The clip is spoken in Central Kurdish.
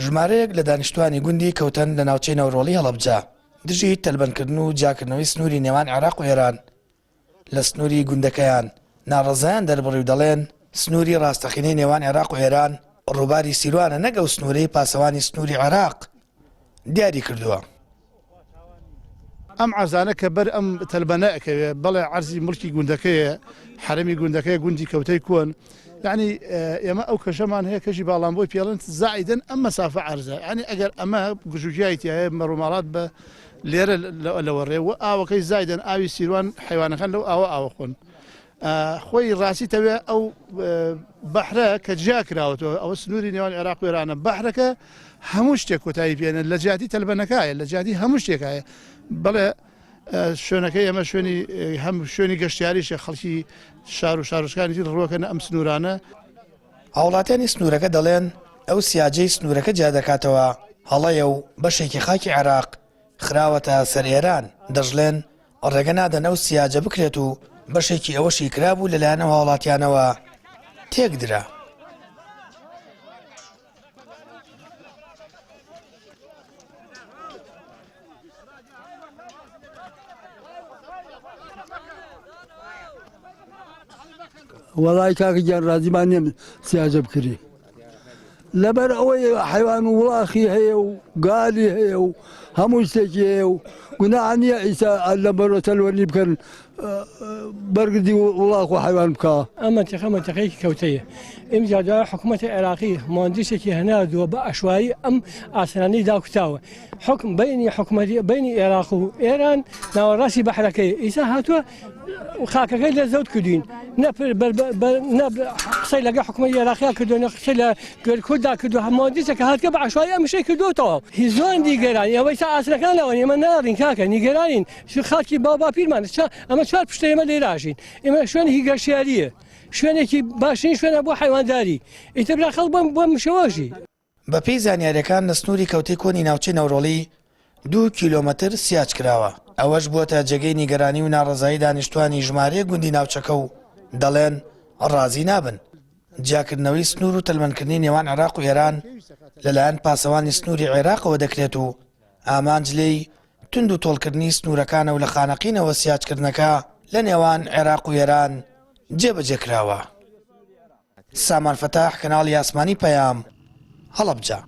ژمارەیەک لە دانیشتوانی گوندی کەوتن لە ناوچەی نەورۆڵی هەڵەبجە دژی تەلبەنکردن و جاکردنەوەی سنووری نێوان عێراق و ئێران لە سنووری گوندەکەیان ناڕەزایان دەربڕی و دەڵێن سنووری ڕاستەقینەی نێوان عێراق و ئێران ڕووباری سیروانە نەگەو سنوورەی پاسەوانی سنووری عێراق دیاری کردووە. ئەم عەرزانە کە بەر ئەم تەلبەنەکەوێ بەڵێ عەرزی مڵکی گوندەکەیە حرەمی گوندەکەی گوندی کەوتەی کۆن یعنی ئێمە ئەو کەشەمان هەیە کەشی باڵام بۆی پێڵن زائیدن ئەم مەسافە عەرزە ینی ئەگەر ئەمە گژوگیایەتی هەیە مەڕووماڵات بە لێرە لەوەڕێ و ئاوەکەی زایدن ئاوی سیروان حیوانەکان لەو ئاوە خۆن خۆی ڕاستیتەوێ ئەو بەحرە کە جیا کراوەتەوە ئەوە سنووری نێوان عێراق و ئێرانە بەحرەکە هەموو شتێک کۆتایی پێێنن لە جیاتی تەلبەنەکایە لە جیاتی هەموو شتێکایە بەڵێ شوێنەکەی ئەمە شوێنی گەشتیاریشە خەڵکی شار و شارۆچکانی ڕۆکەنە ئەم سنوورانە. هاوڵاتیانی سنوورەکە دەڵێن ئەو سیاجەی سنوورەکە جیا دەکاتەوە هەڵەیە و بەشێکی خاکی عێراق خراوەتە سەر ئێران دەژڵێن ڕێگە نادەن ئەو سیاجە بکرێت و بەشێکی ئەوەشی کرابوو لەلایەنەوە هاوڵاتیانەوە تێکدرا. وەڵای کاکەگیان ڕازیمان نێم سیاجە بکری لەبەر ئەوەی حیوان و وڵاخی هەیە و گالی هەیە و هەموو شتێکی هەیە و گوناح نییە ئیسا لە بەرۆ تەلوەنی بکەن بەرگردی وڵاخ و حیوان بکە. ئەم منتیقەیەکی کەوتەیە ئێمە جا حکوومەتی عێراقی مهندسێکی هەناردووە بە ئەشوایی ئەم ئاسانانەی داکوتاوە حکم بینی عێراق و ئێران ناوەڕاستی بەحرەکەی ئیسا هاتووە خاکەکەی لە زەوت کردوین قسەی لەگە حکوومەتی عێراقیان کردووە قسەی لە کوردا کردو مهندسێکە هاتکە بە ئەشوایی ئەمشەی کردوتەوە هیچ زۆر دیگەرانی ئەوەی تا ئاسنەکانەوە ئێمە ناڕین کاکە نیگەرانین خاکی باوبا پیرمان ئەمە چوار پشتە ئێمە لێراشین ئێمە شوێنێکی گەشتیاریە شوێنێکی باشترین شوێنە بۆ حیوانداری ئیتر برا خەڵک بۆ مشەوەژی. بەپێی زانیاریەکان لە سنووری کەوتەی کۆنی ناوچەی نەورۆڵی 2 کیلۆمەتر سیاج کراوە ئەوەش بووە جێگەی نیگەرانی و ناڕەزایی دانیشتوانی ژمارەیە گوندی ناوچەکە و دەڵێن ڕازی نابن جیاکردنەوەی سنوور و تەلبەنکردنی نێوان عێراق و ئێران لەلایەن پاسەوانی سنووری عێراقەوە دەکرێت و ئامانج لێی تند و تۆڵکردنی سنوورەکانە و لە خانەقینەوە سیاجکردنەکە لە نێوان عێراق و ئێران جێبەجێکراوە. سامان فەتاح کەناڵی ئاسمانی پەیام هەڵەبجە.